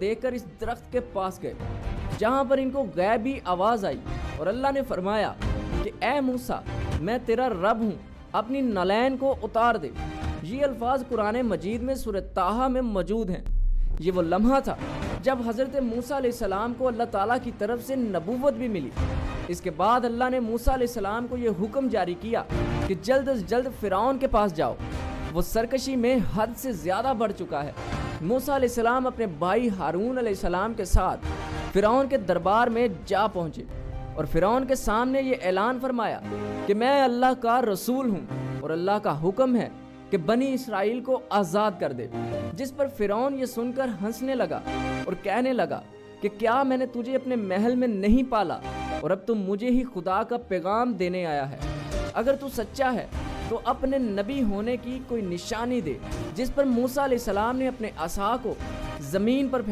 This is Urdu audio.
دیکھ کر اس درخت کے پاس گئے جہاں پر ان کو غیبی آواز آئی، اور اللہ نے فرمایا کہ اے موسیٰ میں تیرا رب ہوں، اپنی نالین کو اتار دے۔ یہ الفاظ قرآن مجید میں سورہ طٰہٰ میں موجود ہیں۔ یہ وہ لمحہ تھا جب حضرت موسیٰ علیہ السلام کو اللہ تعالیٰ کی طرف سے نبوت بھی ملی۔ اس کے بعد اللہ نے موسیٰ علیہ السلام کو یہ حکم جاری کیا کہ جلد از جلد فرعون کے پاس جاؤ، وہ سرکشی میں حد سے زیادہ بڑھ چکا ہے۔ موسیٰ علیہ السلام اپنے بھائی ہارون علیہ السلام کے ساتھ فرعون کے دربار میں جا پہنچے اور فرعون کے سامنے یہ اعلان فرمایا کہ میں اللہ کا رسول ہوں اور اللہ کا حکم ہے کہ بنی اسرائیل کو آزاد کر دے، جس پر فرعون یہ سن کر ہنسنے لگا اور کہنے لگا کہ کیا میں نے تجھے اپنے محل میں نہیں پالا اور اب تم مجھے ہی خدا کا پیغام دینے آیا ہے؟ اگر تو سچا ہے تو اپنے نبی ہونے کی کوئی نشانی دے۔ جس پر موسیٰ علیہ السلام نے اپنے عصا کو زمین پر پھینکا۔